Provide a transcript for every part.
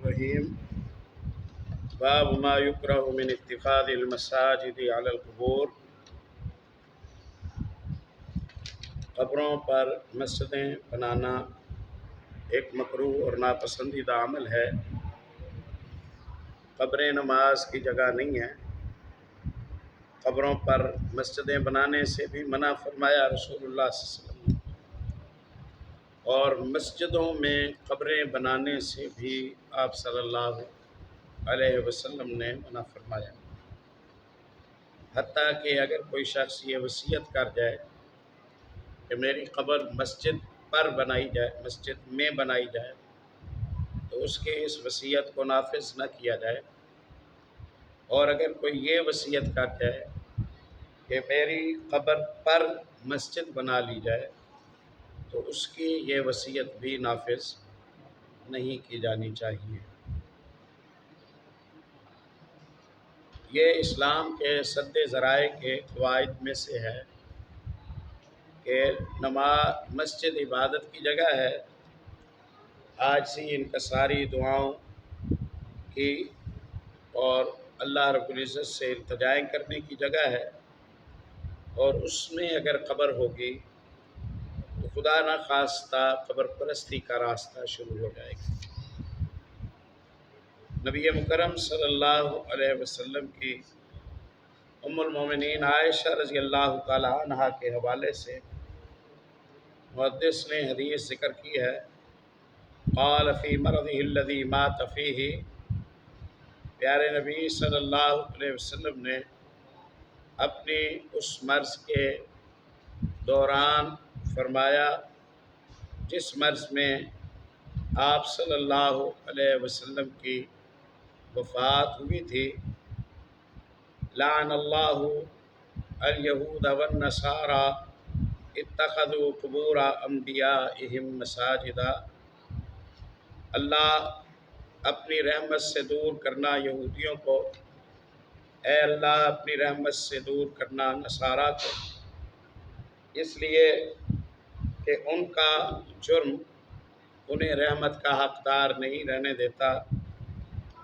الرحیم باب ما یکرہ من اتخاذ المساجد علی القبور۔ قبروں پر مسجدیں بنانا ایک مکروہ اور ناپسندیدہ عمل ہے۔ قبریں نماز کی جگہ نہیں ہیں۔ قبروں پر مسجدیں بنانے سے بھی منع فرمایا رسول اللہ صلی اللہ علیہ وسلم نے، اور مسجدوں میں قبریں بنانے سے بھی آپ صلی اللہ علیہ وسلم نے منع فرمایا۔ حتیٰ کہ اگر کوئی شخص یہ وصیت کر جائے کہ میری قبر مسجد پر بنائی جائے، مسجد میں بنائی جائے، تو اس کے اس وصیت کو نافذ نہ کیا جائے۔ اور اگر کوئی یہ وصیت کر جائے کہ میری قبر پر مسجد بنا لی جائے، تو اس کی یہ وصیت بھی نافذ نہیں کی جانی چاہیے۔ یہ اسلام کے سد ذرائع کے قواعد میں سے ہے کہ مسجد عبادت کی جگہ ہے، عاجزی انکساری دعاؤں کی اور اللہ رب العزت سے التجائیں کرنے کی جگہ ہے، اور اس میں اگر قبر ہوگی تو خدا نخواستہ قبر پرستی کا راستہ شروع ہو جائے گا۔ نبی مکرم صلی اللہ علیہ وسلم کی ام المومنین عائشہ رضی اللہ تعالی عنہا کے حوالے سے محدث نے حدیث ذکر کی ہے، قال فی مرضہ الذی مات فیہ، پیارے نبی صلی اللہ علیہ وسلم نے اپنی اس مرض کے دوران فرمایا جس مرض میں آپ صلی اللہ علیہ وسلم کی وفات ہوئی تھی، لعن اللہ الیہود والنصارى اتخذوا قبور انبیائہم مساجدا، اللہ اپنی رحمت سے دور کرنا یہودیوں کو، اے اللہ اپنی رحمت سے دور کرنا نصارہ کو، اس لیے کہ ان کا جرم انہیں رحمت کا حقدار نہیں رہنے دیتا،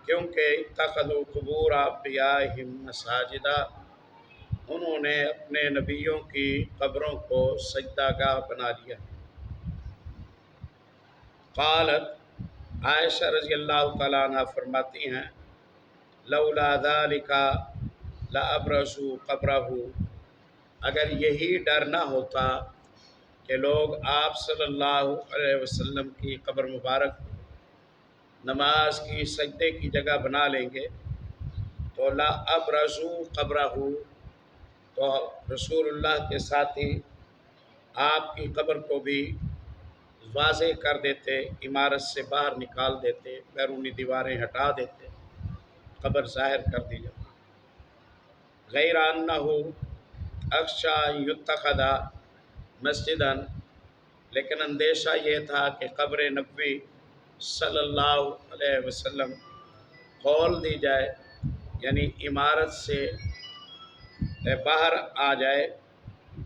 کیونکہ اتخذوا قبور انبیائہم مساجدا، انہوں نے اپنے نبیوں کی قبروں کو سجدہ گاہ بنا لیا۔ قالت، عائشہ رضی اللہ تعالیٰ عنہ فرماتی ہیں، لولا ذالک لابرزوا قبرہ، اگر یہی ڈر نہ ہوتا کہ لوگ آپ صلی اللہ علیہ وسلم کی قبر مبارک نماز کی سجدے کی جگہ بنا لیں گے تو لابرزوا قبرہ، تو رسول اللہ کے ساتھی آپ کی قبر کو بھی واضح کر دیتے، عمارت سے باہر نکال دیتے، بیرونی دیواریں ہٹا دیتے، قبر ظاہر کر دی جاتی۔ غیر انہ اخشی ان یتخذ مسجدا، لیکن اندیشہ یہ تھا کہ قبر نبوی صلی اللہ علیہ وسلم کھول دی جائے، یعنی عمارت سے باہر آ جائے،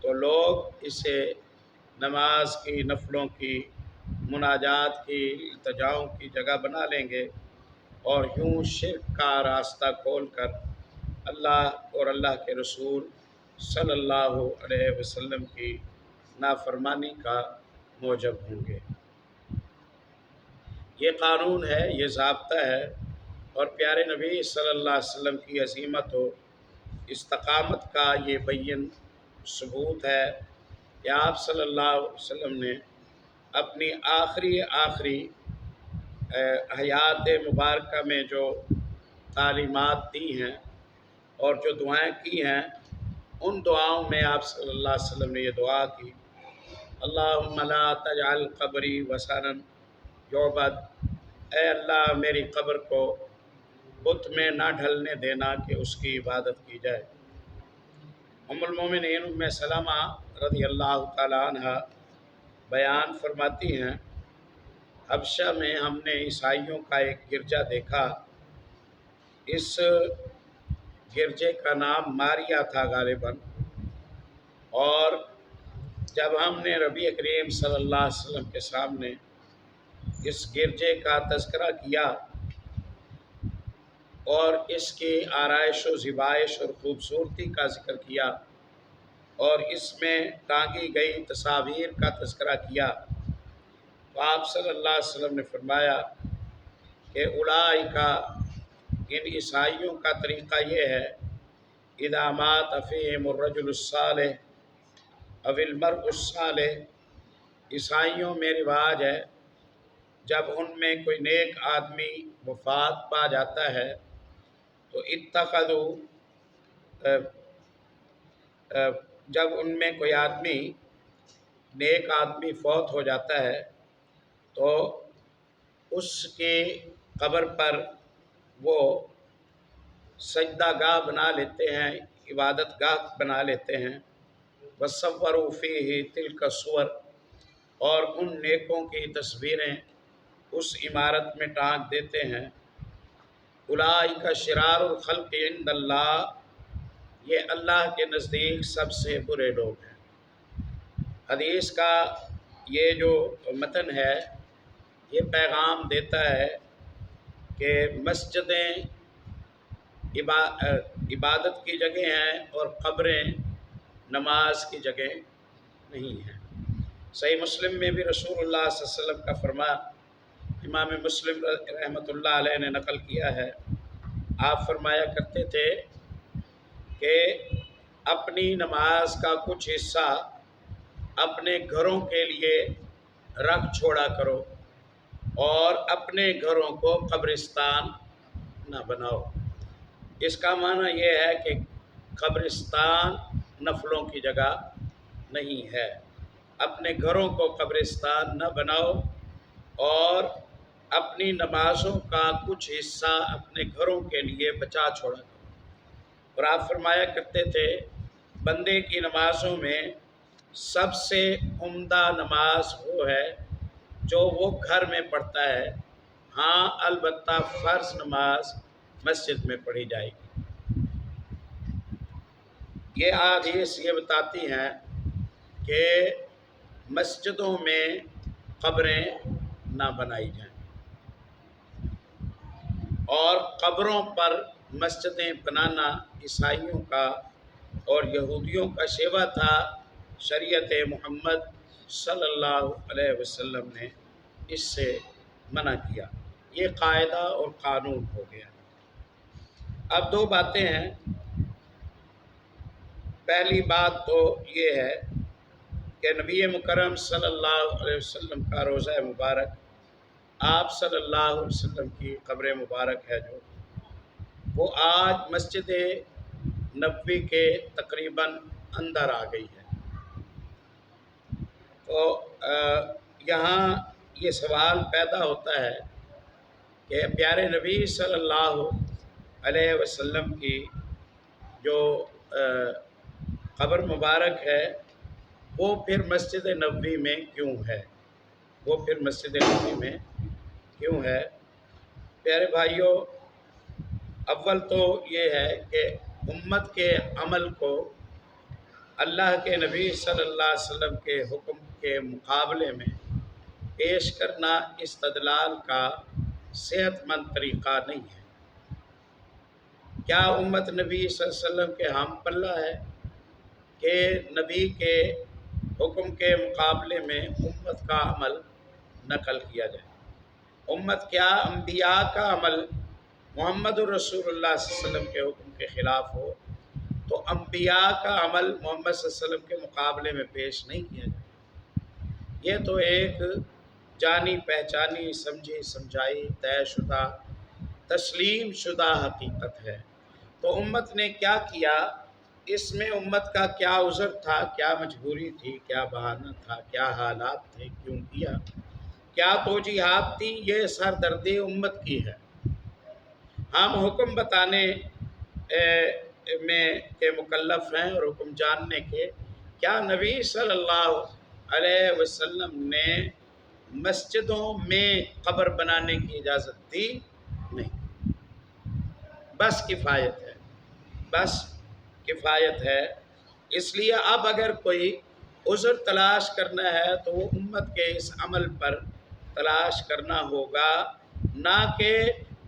تو لوگ اسے نماز کی، نفلوں کی، مناجات کی، التجاؤں کی جگہ بنا لیں گے، اور یوں شرک کا راستہ کھول کر اللہ اور اللہ کے رسول صلی اللہ علیہ وسلم کی نافرمانی کا موجب ہوں گے۔ یہ قانون ہے، یہ ضابطہ ہے، اور پیارے نبی صلی اللہ علیہ وسلم کی عظمت و استقامت کا یہ بین ثبوت ہے کہ آپ صلی اللہ علیہ وسلم نے اپنی آخری حیات مبارکہ میں جو تعلیمات دی ہیں اور جو دعائیں کی ہیں، ان دعاؤں میں آپ صلی اللہ علیہ وسلم نے یہ دعا کی، اللہم لا تجعل قبری وثنا یعبد، اے اللہ میری قبر کو بت میں نہ ڈھلنے دینا کہ اس کی عبادت کی جائے۔ ام المومنین ام سلمہ رضی اللہ تعالی عنہ بیان فرماتی ہیں، حبشہ میں ہم نے عیسائیوں کا ایک گرجا دیکھا، اس گرجے کا نام ماریا تھا غالباً، اور جب ہم نے نبی کریم صلی اللہ علیہ وسلم کے سامنے اس گرجے کا تذکرہ کیا اور اس کی آرائش و زیبائش اور خوبصورتی کا ذکر کیا، اور اس میں ٹانگی گئی تصاویر کا تذکرہ کیا، تو آپ صلی اللہ علیہ وسلم نے فرمایا کہ اولئک، ان عیسائیوں کا طریقہ یہ ہے، اذا مات فیہم الرجل الصالح او المرء الصالح، عیسائیوں میں رواج ہے جب ان میں کوئی نیک آدمی وفات پا جاتا ہے تو اتخذوا، جب ان میں کوئی آدمی نیک آدمی فوت ہو جاتا ہے تو اس کی قبر پر وہ سجدہ گاہ بنا لیتے ہیں، عبادت گاہ بنا لیتے ہیں، وصوروا فیہ تلک الصور، اور ان نیکوں کی تصویریں اس عمارت میں ٹانگ دیتے ہیں۔ اولئک شرار الخلق عند اللہ، یہ اللہ کے نزدیک سب سے برے لوگ ہیں۔ حدیث کا یہ جو متن ہے یہ پیغام دیتا ہے کہ مسجدیں عبادت کی جگہ ہیں اور قبریں نماز کی جگہ نہیں ہیں۔ صحیح مسلم میں بھی رسول اللہ صلی اللہ علیہ وسلم کا فرمان امام مسلم رحمۃ اللہ علیہ نے نقل کیا ہے، آپ فرمایا کرتے تھے کہ اپنی نماز کا کچھ حصہ اپنے گھروں کے لیے رکھ چھوڑا کرو اور اپنے گھروں کو قبرستان نہ بناؤ۔ اس کا معنی یہ ہے کہ قبرستان نفلوں کی جگہ نہیں ہے، اپنے گھروں کو قبرستان نہ بناؤ اور اپنی نمازوں کا کچھ حصہ اپنے گھروں کے لیے بچا چھوڑا کرو۔ اور آپ فرمایا کرتے تھے بندے کی نمازوں میں سب سے عمدہ نماز وہ ہے جو وہ گھر میں پڑھتا ہے، ہاں البتہ فرض نماز مسجد میں پڑھی جائے گی۔ یہ احادیث یہ بتاتی ہیں کہ مسجدوں میں قبریں نہ بنائی جائیں، اور قبروں پر مسجدیں بنانا عیسائیوں کا اور یہودیوں کا شیوا تھا۔ شریعت محمد صلی اللہ علیہ وسلم نے اس سے منع کیا، یہ قاعدہ اور قانون ہو گیا۔ اب دو باتیں ہیں، پہلی بات تو یہ ہے کہ نبی مکرم صلی اللہ علیہ وسلم کا روضہ مبارک، آپ صلی اللہ علیہ وسلم کی قبر مبارک ہے جو وہ آج مسجد نبوی کے تقریباً اندر آ گئی ہے۔ تو یہاں یہ سوال پیدا ہوتا ہے کہ پیارے نبی صلی اللہ علیہ وسلم کی جو قبر مبارک ہے وہ پھر مسجد نبوی میں کیوں ہے، وہ پھر مسجد نبوی میں کیوں ہے؟ پیارے بھائیوں، اول تو یہ ہے کہ امت کے عمل کو اللہ کے نبی صلی اللہ علیہ وسلم کے حکم کے مقابلے میں پیش کرنا استدلال کا صحت مند طریقہ نہیں ہے۔ کیا امت نبی صلی اللہ علیہ وسلم کے ہم پلہ ہے کہ نبی کے حکم کے مقابلے میں امت کا عمل نقل کیا جائے؟ امت کیا انبیاء کا عمل محمد الرسول اللہ صلی اللہ علیہ وسلم کے حکم کے خلاف ہو تو انبیاء کا عمل محمد صلی اللہ علیہ وسلم کے مقابلے میں پیش نہیں کیا جائے؟ یہ تو ایک جانی پہچانی سمجھی سمجھائی طے شدہ تسلیم شدہ حقیقت ہے۔ تو امت نے کیا کیا، اس میں امت کا کیا عذر تھا، کیا مجبوری تھی، کیا بہانہ تھا، کیا حالات تھے، کیوں کیا، کیا توجیحات تھی، یہ سردردی امت کی ہے۔ ہم حکم بتانے میں کے مکلف ہیں اور حکم جاننے کے۔ کیا نبی صلی اللہ علیہ وسلم نے مسجدوں میں قبر بنانے کی اجازت دی؟ نہیں، بس کفایت ہے، بس کفایت ہے۔ اس لیے اب اگر کوئی عذر تلاش کرنا ہے تو وہ امت کے اس عمل پر تلاش کرنا ہوگا، نہ کہ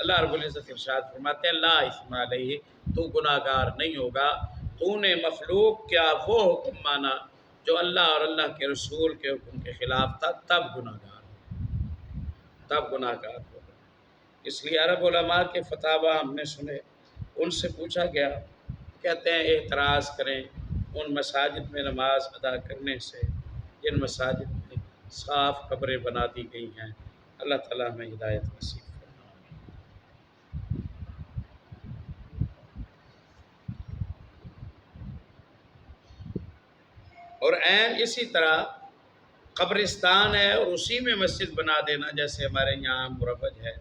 اللہ رب العزت ارشاد فرماتے ہیں لا اثم علیہ، تو گناہ گار نہیں ہوگا، تو نے مخلوق کیا وہ حکم مانا جو اللہ اور اللہ کے رسول کے حکم کے خلاف تھا، تب گناہ گار، تب گناہ گار ہوگا۔ اس لیے عرب علماء کے فتاویٰ ہم نے سنے، ان سے پوچھا گیا، کہتے ہیں اعتراض کریں ان مساجد میں نماز ادا کرنے سے جن مساجد میں صاف قبریں بنا دی گئی ہیں۔ اللہ تعالیٰ ہمیں ہدایت نصیب فرمائے۔ اور عین اسی طرح قبرستان ہے اور اسی میں مسجد بنا دینا جیسے ہمارے یہاں مروج ہے،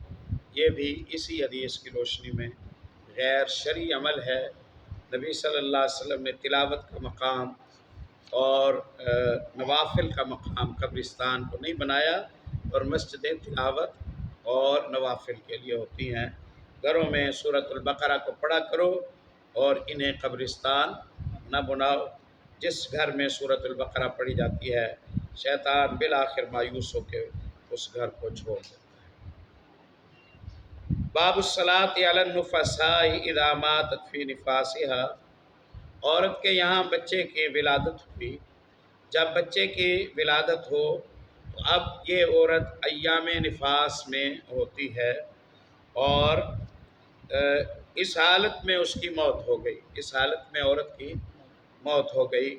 یہ بھی اسی حدیث کی روشنی میں غیر شرعی عمل ہے۔ نبی صلی اللہ علیہ وسلم نے تلاوت کا مقام اور نوافل کا مقام قبرستان کو نہیں بنایا، اور مسجدیں تلاوت اور نوافل کے لیے ہوتی ہیں۔ گھروں میں سورۃ البقرہ کو پڑھا کرو اور انہیں قبرستان نہ بناؤ۔ جس گھر میں سورۃ البقرہ پڑھی جاتی ہے شیطان بالآخر مایوس ہو کے اس گھر کو چھوڑ دیتا ہے۔ باب الصلاۃ علی النفساء اذا ماتت فی نفاسها، عورت کے یہاں بچے کی ولادت ہوئی، جب بچے کی ولادت ہو تو اب یہ عورت ایام نفاس میں ہوتی ہے، اور اس حالت میں اس کی موت ہو گئی، اس حالت میں عورت کی موت ہو گئی۔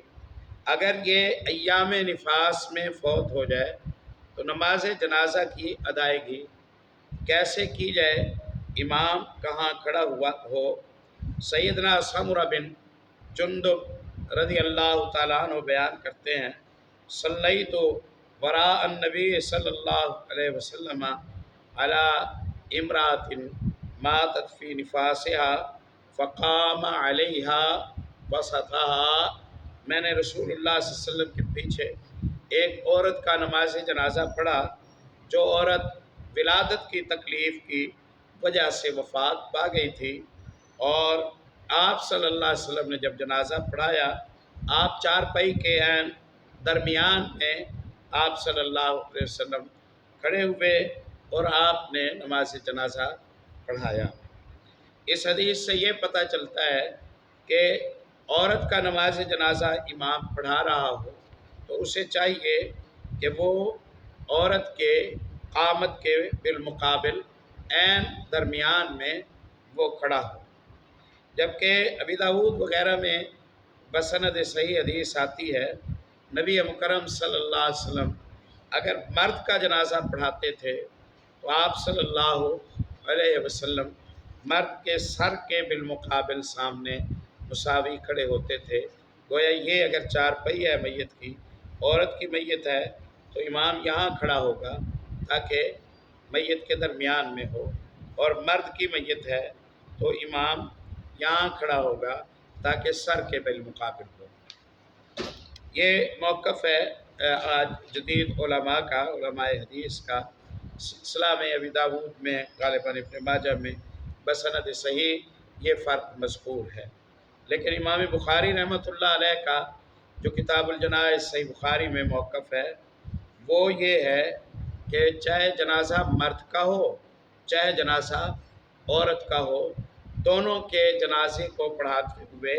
اگر یہ ایام نفاس میں فوت ہو جائے تو نماز جنازہ کی ادائیگی کیسے کی جائے، امام کہاں کھڑا ہوا ہو۔ سیدنا سمرہ بن جندب رضی اللہ تعالیٰ عنہ بیان کرتے ہیں، صلیت وراء النبی صلی اللہ علیہ وسلم علی امرات ماتت فی نفاسها فقام علیہا وسطها، میں نے رسول اللہ صلی اللہ علیہ وسلم کے پیچھے ایک عورت کا نماز جنازہ پڑھا جو عورت ولادت کی تکلیف کی وجہ سے وفات پا گئی تھی، اور آپ صلی اللہ علیہ وسلم نے جب جنازہ پڑھایا، آپ چارپائی کے عین درمیان میں آپ صلی اللہ علیہ وسلم کھڑے ہوئے اور آپ نے نماز جنازہ پڑھایا۔ اس حدیث سے یہ پتہ چلتا ہے کہ عورت کا نماز جنازہ امام پڑھا رہا ہو تو اسے چاہیے کہ وہ عورت کے قامت کے بالمقابل عین درمیان میں وہ کھڑا ہو۔ جبکہ ابی داؤد وغیرہ میں بسند صحیح حدیث آتی ہے، نبی مکرم صلی اللہ علیہ وسلم اگر مرد کا جنازہ پڑھاتے تھے تو آپ صلی اللہ علیہ وسلم مرد کے سر کے بالمقابل سامنے مساوی کھڑے ہوتے تھے۔ گویا یہ اگر چارپائی ہے میت کی، عورت کی میت ہے تو امام یہاں کھڑا ہوگا تاکہ میت کے درمیان میں ہو، اور مرد کی میت ہے تو امام یہاں کھڑا ہوگا تاکہ سر کے بالمقابل ہو۔ یہ موقف ہے آج جدید علماء کا، علماء حدیث کا۔ سلسلہ میں ابی داؤد میں، غالباً ابن ماجہ میں بسند صحیح یہ فرق مذکور ہے۔ لیکن امام بخاری رحمۃ اللہ علیہ کا جو کتاب الجنائز صحیح بخاری میں موقف ہے وہ یہ ہے کہ چاہے جنازہ مرد کا ہو چاہے جنازہ عورت کا ہو، دونوں کے جنازے کو پڑھاتے ہوئے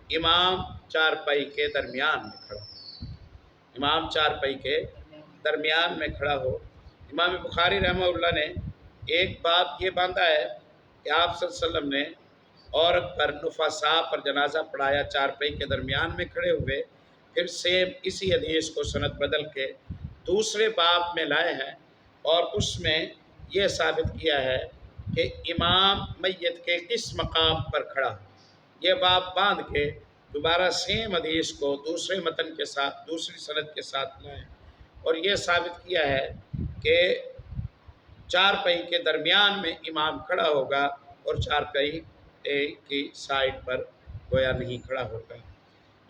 امام چارپائی کے درمیان میں کھڑا ہو، امام چارپائی کے درمیان میں کھڑا ہو۔ امام بخاری رحمہ اللہ نے ایک باب یہ باندھا ہے کہ آپ صلی اللہ علیہ وسلم نے عورت پر نفساء پر جنازہ پڑھایا چارپائی کے درمیان میں کھڑے ہوئے، پھر سیم اسی حدیث کو سند بدل کے دوسرے باب میں لائے ہیں، اور اس میں یہ ثابت کیا ہے کہ امام میت کے کس مقام پر کھڑا ہو۔ یہ باب باندھ کے دوبارہ سیم حدیث کو دوسرے متن کے ساتھ دوسری سند کے ساتھ لائے، اور یہ ثابت کیا ہے کہ چارپائی کے درمیان میں امام کھڑا ہوگا اور چارپائی کی سائڈ پر گویا نہیں کھڑا ہوگا۔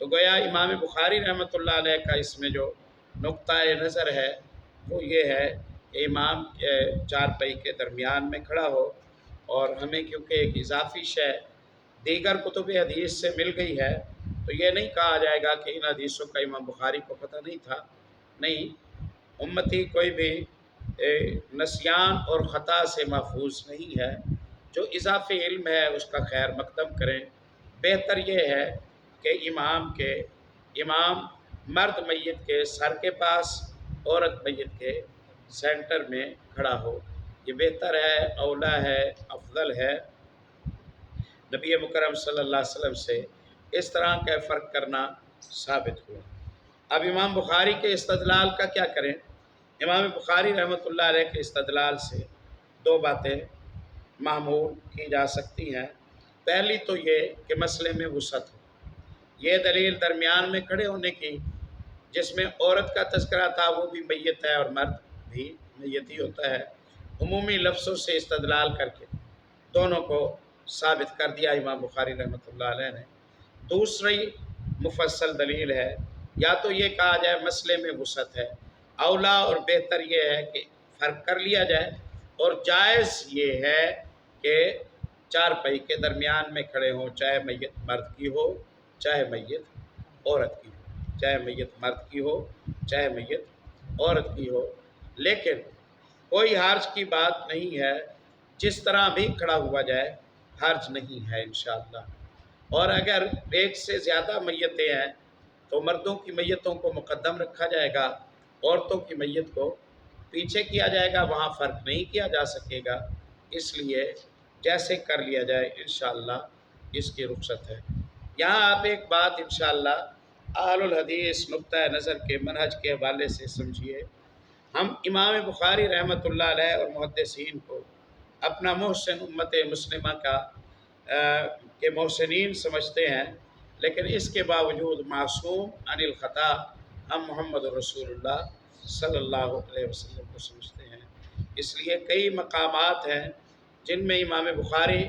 تو گویا امام بخاری رحمۃ اللہ علیہ کا اس میں جو نقطۂ نظر ہے وہ یہ ہے کہ امام چارپائی کے درمیان میں کھڑا ہو، اور ہمیں کیونکہ ایک اضافی شے دیگر کتب حدیث سے مل گئی ہے تو یہ نہیں کہا جائے گا کہ ان حدیثوں کا امام بخاری کو پتہ نہیں تھا۔ نہیں، امتی کوئی بھی نسیان اور خطا سے محفوظ نہیں ہے۔ جو اضافی علم ہے اس کا خیر مقدم کریں۔ بہتر یہ ہے کہ امام مرد میت کے سر کے پاس، عورت میت کے سینٹر میں کھڑا ہو، یہ بہتر ہے، اولا ہے، افضل ہے۔ نبی مکرم صلی اللہ علیہ وسلم سے اس طرح کا فرق کرنا ثابت ہوا۔ اب امام بخاری کے استدلال کا کیا کریں؟ امام بخاری رحمۃ اللہ علیہ کے استدلال سے دو باتیں معمول کی جا سکتی ہیں۔ پہلی تو یہ کہ مسئلے میں وسعت ہو، یہ دلیل درمیان میں کھڑے ہونے کی، جس میں عورت کا تذکرہ تھا وہ بھی میت ہے اور مرد بھی میت ہی ہوتا ہے، عمومی لفظوں سے استدلال کر کے دونوں کو ثابت کر دیا امام بخاری رحمۃ اللہ علیہ نے۔ دوسری مفصل دلیل ہے، یا تو یہ کہا جائے مسئلے میں وسعت ہے، اولا اور بہتر یہ ہے کہ فرق کر لیا جائے، اور جائز یہ ہے کہ چارپائی کے درمیان میں کھڑے ہوں، چاہے میت مرد کی ہو چاہے میت عورت کی ہو، چاہے میت مرد کی ہو چاہے میت عورت کی ہو، لیکن کوئی حرج کی بات نہیں ہے، جس طرح بھی کھڑا ہوا جائے حرج نہیں ہے انشاءاللہ۔ اور اگر ایک سے زیادہ میتیں ہیں تو مردوں کی میتوں کو مقدم رکھا جائے گا، عورتوں کی میت کو پیچھے کیا جائے گا، وہاں فرق نہیں کیا جا سکے گا، اس لیے جیسے کر لیا جائے انشاءاللہ اس کی رخصت ہے۔ یہاں آپ ایک بات انشاءاللہ اہل الحدیث نقطہ نظر کے منہج کے حوالے سے سمجھیے۔ ہم امام بخاری رحمۃ اللہ علیہ اور محدثین کو اپنا محسن امت مسلمہ کے محسنین سمجھتے ہیں، لیکن اس کے باوجود معصوم عن الخطا ہم محمد رسول اللہ صلی اللہ علیہ وسلم کو سمجھتے ہیں۔ اس لیے کئی مقامات ہیں جن میں امام بخاری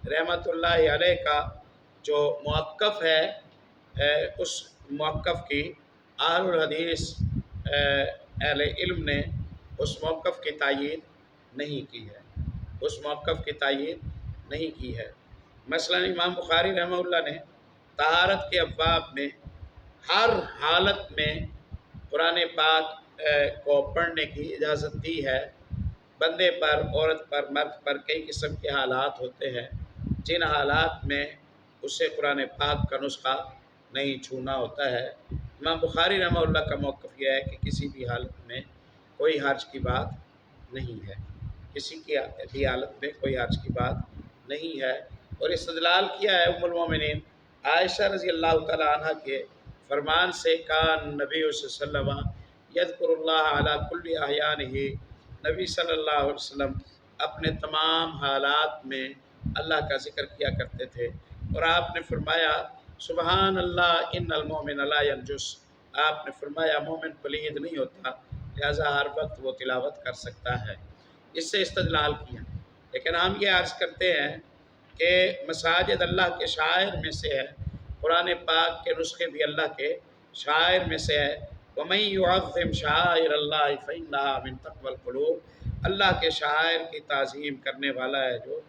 رحمۃ اللہ علیہ کا جو موقف ہے، اس موقف کی اہل الحدیث اہل علم نے اس موقف کی تائید نہیں کی ہے، اس موقف کی تائید نہیں کی ہے۔ مثلا امام بخاری رحمہ اللہ نے طہارت کے ابواب میں ہر حالت میں قرآن پاک کو پڑھنے کی اجازت دی ہے۔ بندے پر، عورت پر، مرد پر کئی قسم کے حالات ہوتے ہیں، جن حالات میں اسے قرآن پاک کا نسخہ نہیں چھونا ہوتا ہے۔ امام بخاری رحمہ اللہ کا موقف یہ ہے کہ کسی بھی حالت میں کوئی حرج کی بات نہیں ہے، کسی کی بھی حالت میں کوئی حرج کی بات نہیں ہے۔ اور استدلال کیا ہے ام المومنین عائشہ رضی اللہ تعالی عنہ کے فرمان سے، کان نبی صلی اللہ علیہ وسلم یذکر اللہ علی کل احیانہ، نبی صلی اللہ علیہ وسلم اپنے تمام حالات میں اللہ کا ذکر کیا کرتے تھے، اور آپ نے فرمایا سبحان اللہ ان المؤمن لا ینجس، آپ نے فرمایا مومن پلید نہیں ہوتا، لہذا ہر وقت وہ تلاوت کر سکتا ہے۔ اس سے استدلال کیا، لیکن ہم یہ عرض کرتے ہیں کہ مساجد اللہ کے شعائر میں سے ہے، قرآن پاک کے نسخے بھی اللہ کے شعائر میں سے ہے۔ وَمَن يُعَظِّمْ شَعَائِرَ اللَّهِ فَإِنَّهَا مِن تَقْوَى الْقُلُوبِ، اللہ کے شعائر کی تعظیم کرنے والا ہے جو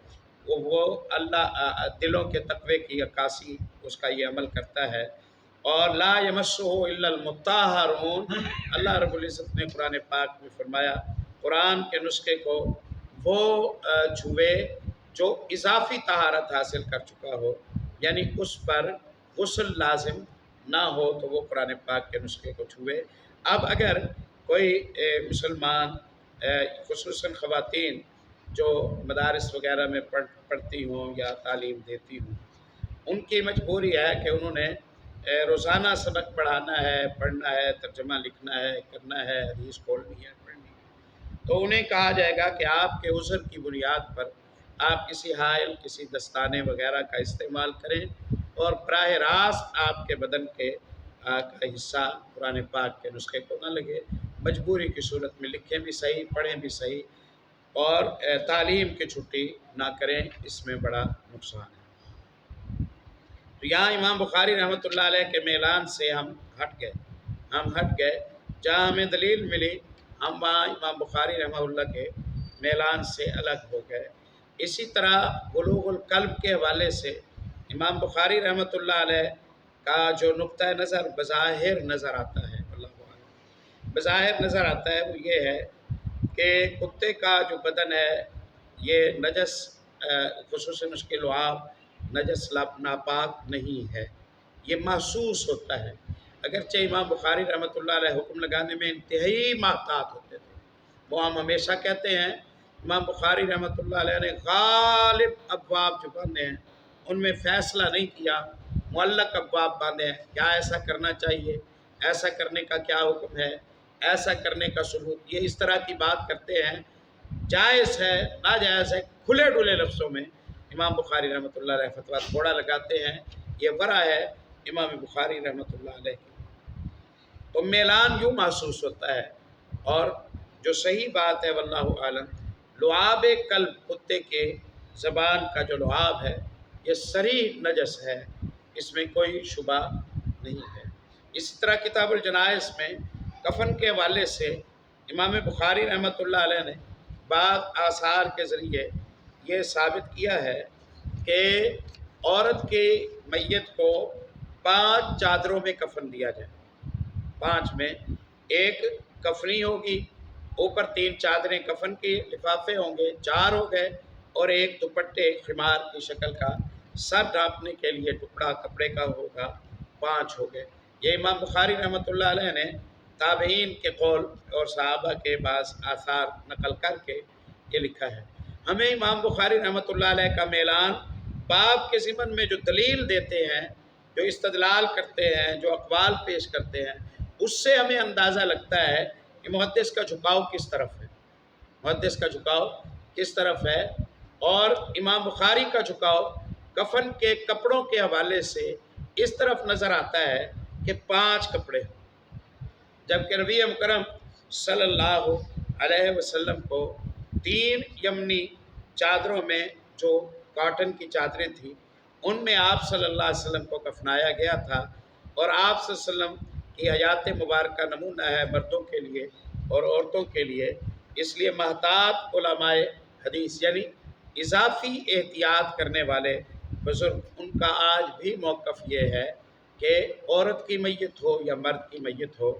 وہ اللہ دلوں کے تقوی کی عکاسی اس کا یہ عمل کرتا ہے۔ اور لا يَمَسُّهُ إِلَّا الْمُطَّهَّرُونَ، اللہ رب العزت نے قرآن پاک میں فرمایا قرآن کے نسخے کو وہ چھوئے جو اضافی طہارت حاصل کر چکا ہو، یعنی اس پر غسل لازم نہ ہو تو وہ قرآن پاک کے نسخے کو چھوئے۔ اب اگر کوئی مسلمان خصوصاً خواتین جو مدارس وغیرہ میں پڑھتی ہوں یا تعلیم دیتی ہوں، ان کی مجبوری ہے کہ انہوں نے روزانہ سبق پڑھانا ہے، پڑھنا ہے، ترجمہ لکھنا ہے، کرنا ہے، حدیث کھولنی ہے، پڑھنی ہے، تو انہیں کہا جائے گا کہ آپ کے عذر کی بنیاد پر آپ کسی حائل، کسی دستانے وغیرہ کا استعمال کریں، اور براہ راست آپ کے بدن کا حصہ قرآن پاک کے نسخے کو نہ لگے۔ مجبوری کی صورت میں لکھیں بھی صحیح، پڑھیں بھی صحیح، اور تعلیم کی چھٹی نہ کریں، اس میں بڑا نقصان ہے۔ تو یہاں امام بخاری رحمۃ اللہ علیہ کے میلان سے ہم ہٹ گئے، جہاں ہمیں دلیل ملی ہم وہاں امام بخاری رحمہ اللہ کے میلان سے الگ ہو گئے۔ اسی طرح بلوغ القلب کے حوالے سے امام بخاری رحمۃ اللہ علیہ کا جو نقطہ نظر بظاہر نظر آتا ہے، اللہ عالم بظاہر نظر آتا ہے، وہ یہ ہے کہ کتے کا جو بدن ہے یہ نجس خصوصاً اس کے لعاب نجس ناپاک نہیں ہے، یہ محسوس ہوتا ہے۔ اگرچہ امام بخاری رحمۃ اللہ علیہ حکم لگانے میں انتہائی محتاط ہوتے تھے، وہ ہم ہمیشہ کہتے ہیں امام بخاری رحمۃ اللہ علیہ نے غالب ابواب جو باندھے ہیں ان میں فیصلہ نہیں کیا، معلق ابواب باندھے ہیں، کیا ایسا کرنا چاہیے، ایسا کرنے کا کیا حکم ہے، ایسا کرنے کا ثبوت، یہ اس طرح کی بات کرتے ہیں، جائز ہے ناجائز ہے، کھلے ڈلے لفظوں میں امام بخاری رحمۃ اللہ علیہ فتویٰ تھوڑا لگاتے ہیں، یہ ورع ہے امام بخاری رحمۃ اللہ علیہ کی۔ تو میلان یوں محسوس ہوتا ہے، اور جو صحیح بات ہے واللہ عالم، لعاب کلب کتے کے زبان کا جو لعاب ہے یہ صریح نجس ہے، اس میں کوئی شبہ نہیں ہے۔ اسی طرح کتاب الجنائز میں کفن کے حوالے سے امام بخاری رحمۃ اللہ علیہ نے بعض آثار کے ذریعے یہ ثابت کیا ہے کہ عورت کی میت کو 5 چادروں میں کفن دیا جائے، 5 میں ایک کفنی ہوگی، اوپر 3 چادریں کفن کے لفافے ہوں گے، 4 ہو گئے، اور ایک دوپٹے خمار کی شکل کا سر ڈھانپنے کے لیے ٹکڑا کپڑے کا ہوگا، 5 ہو گئے۔ یہ امام بخاری رحمۃ اللہ علیہ نے تابعین کے قول اور صحابہ کے بعض آثار نقل کر کے یہ لکھا ہے۔ ہمیں امام بخاری رحمۃ اللہ علیہ کا میلان باب کے ضمن میں جو دلیل دیتے ہیں، جو استدلال کرتے ہیں، جو اقوال پیش کرتے ہیں، اس سے ہمیں اندازہ لگتا ہے کہ محدث کا جھکاؤ کس طرف ہے، محدث کا جھکاؤ کس طرف ہے۔ اور امام بخاری کا جھکاؤ کفن کے کپڑوں کے حوالے سے اس طرف نظر آتا ہے کہ 5 کپڑے، جبکہ نبی مکرم صلی اللہ علیہ وسلم کو 3 یمنی چادروں میں جو کاٹن کی چادریں تھیں ان میں آپ صلی اللہ علیہ وسلم کو کفنایا گیا تھا، اور آپ صلی اللہ علیہ وسلم کی حیات مبارکہ نمونہ ہے مردوں کے لیے اور عورتوں کے لیے، اس لیے محتاط علماء حدیث یعنی اضافی احتیاط کرنے والے بزرگ، ان کا آج بھی موقف یہ ہے کہ عورت کی میت ہو یا مرد کی میت ہو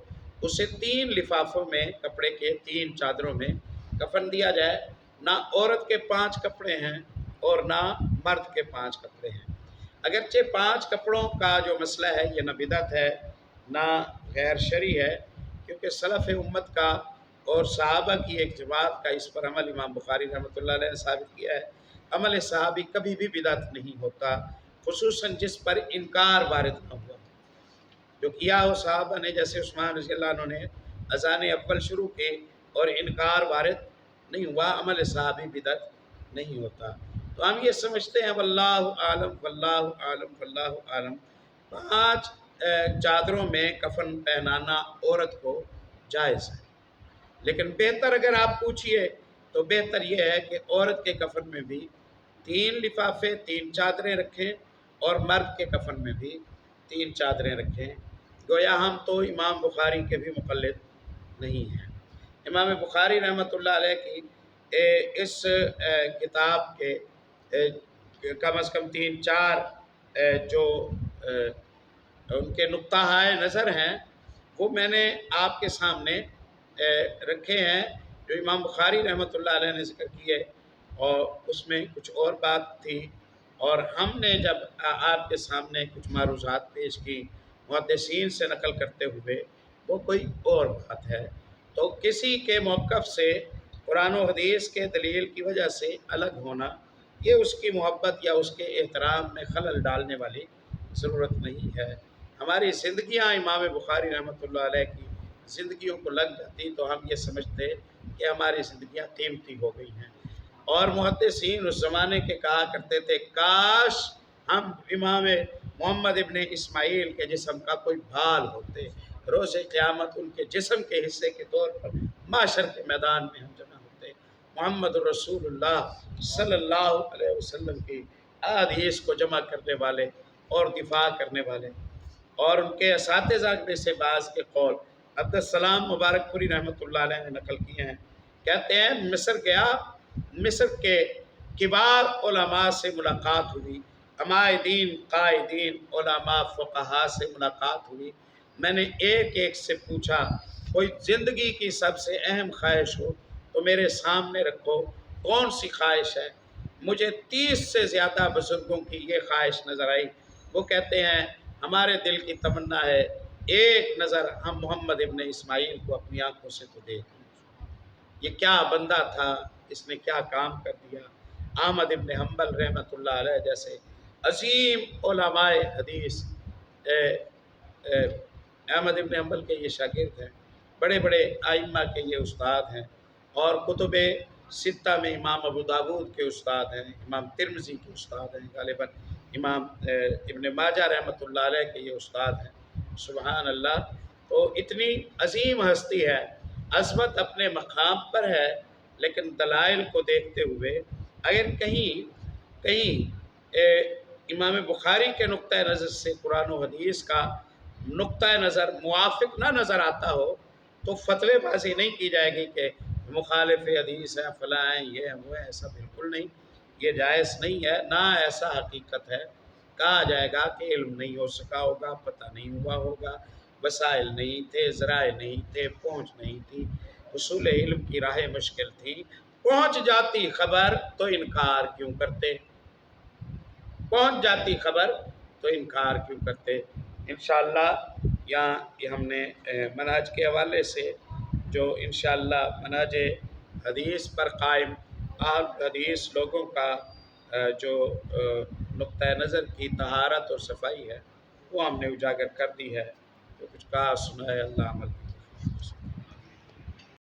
اسے 3 لفافوں میں کپڑے کے 3 چادروں میں کفن دیا جائے، نہ عورت کے 5 کپڑے ہیں اور نہ مرد کے 5 کپڑے ہیں۔ اگرچہ 5 کپڑوں کا جو مسئلہ ہے یہ نہ بدعت ہے نہ غیر شرعی ہے، کیونکہ سلف امت کا اور صحابہ کی ایک جماعت کا اس پر عمل امام بخاری رحمۃ اللہ علیہ نے ثابت کیا ہے۔ عمل صحابی کبھی بھی بدعت نہیں ہوتا، خصوصاً جس پر انکار وارد نہ ہوا، جو کیا ہو صحابہ نے، جیسے عثمان رضی اللہ عنہ نے اذان اول شروع کی اور انکار وارد نہیں ہوا، عمل صحابی بدعت نہیں ہوتا۔ تو ہم یہ سمجھتے ہیں واللہ عالم واللہ عالم واللہ عالم 5 چادروں میں کفن پہنانا عورت کو جائز ہے، لیکن بہتر اگر آپ پوچھئے تو بہتر یہ ہے کہ عورت کے کفن میں بھی 3 لفافے 3 چادریں رکھیں اور مرد کے کفن میں بھی 3 چادریں رکھیں، گویا ہم تو امام بخاری کے بھی مقلد نہیں ہیں۔ امام بخاری رحمۃ اللہ علیہ کی اس کتاب کے کم از کم 3-4 جو ان کے نقطہ نظر ہیں وہ میں نے آپ کے سامنے رکھے ہیں، جو امام بخاری رحمۃ اللہ علیہ نے ذکر کیے، اور اس میں کچھ اور بات تھی، اور ہم نے جب آپ کے سامنے کچھ معروضات پیش کی محدثین سے نقل کرتے ہوئے، وہ کوئی اور بات ہے۔ تو کسی کے موقف سے قرآن و حدیث کے دلیل کی وجہ سے الگ ہونا، یہ اس کی محبت یا اس کے احترام میں خلل ڈالنے والی ضرورت نہیں ہے۔ ہماری زندگیاں امام بخاری رحمۃ اللہ علیہ کی زندگیوں کو لگ جاتی تو ہم یہ سمجھتے کہ ہماری زندگیاں قیمتی ہو گئی ہیں، اور محدثین اس زمانے کے کہا کرتے تھے کاش ہم امام محمد ابن اسماعیل کے جسم کا کوئی بھال ہوتے، روز قیامت ان کے جسم کے حصے کے طور پر معاشر کے میدان میں ہم جمع ہوتے، محمد رسول اللہ صلی اللہ علیہ وسلم کی احادیث کو جمع کرنے والے اور دفاع کرنے والے۔ اور ان کے اساتذہ میں سے بعض کے قول عبدالسلام مبارک پوری رحمۃ اللہ علیہ نے نقل کیے ہیں، کہتے ہیں مصر گیا، مصر کے کبار علماء سے ملاقات ہوئی، عمائدین قائدین علماء فقہاء سے ملاقات ہوئی، میں نے ایک ایک سے پوچھا کوئی زندگی کی سب سے اہم خواہش ہو تو میرے سامنے رکھو کون سی خواہش ہے۔ مجھے 30 سے زیادہ بزرگوں کی یہ خواہش نظر آئی، وہ کہتے ہیں ہمارے دل کی تمنا ہے ایک نظر ہم محمد ابن اسماعیل کو اپنی آنکھوں سے تو دیکھ لیں، یہ کیا بندہ تھا، اس نے کیا کام کر دیا۔ احمد ابن حنبل رحمۃ اللہ علیہ جیسے عظیم علماء حدیث، احمد ابن حنبل کے یہ شاگرد ہیں، بڑے بڑے ائمہ کے یہ استاد ہیں، اور کتب ستہ میں امام ابو داود کے استاد ہیں، امام ترمذی کے استاد ہیں، غالباً امام ابن ماجہ رحمۃ اللہ علیہ کے یہ استاد ہیں۔ سبحان اللہ، تو اتنی عظیم ہستی ہے، عظمت اپنے مقام پر ہے، لیکن دلائل کو دیکھتے ہوئے اگر کہیں امام بخاری کے نقطۂ نظر سے قرآن و حدیث کا نقطۂ نظر موافق نہ نظر آتا ہو تو فتوے بازی نہیں کی جائے گی کہ مخالف حدیث ہے، فلاں ہیں، یہ ہے وہ ہے، ایسا بالکل نہیں، یہ جائز نہیں ہے، نہ ایسا حقیقت ہے۔ کہا جائے گا کہ علم نہیں ہو سکا ہوگا، پتہ نہیں ہوا ہوگا، وسائل نہیں تھے، ذرائع نہیں تھے، پہنچ نہیں تھی، حصول علم کی راہ مشکل تھی، پہنچ جاتی خبر تو انکار کیوں کرتے، پہنچ جاتی خبر تو انکار کیوں کرتے۔ انشاءاللہ یہاں یہ ہم نے منہج کے حوالے سے جو انشاءاللہ منہج حدیث پر قائم اہل حدیث لوگوں کا جو نقطۂ نظر کی طہارت اور صفائی ہے وہ ہم نے اجاگر کر دی ہے۔ جو کچھ کہا سنا ہے اللہ عمل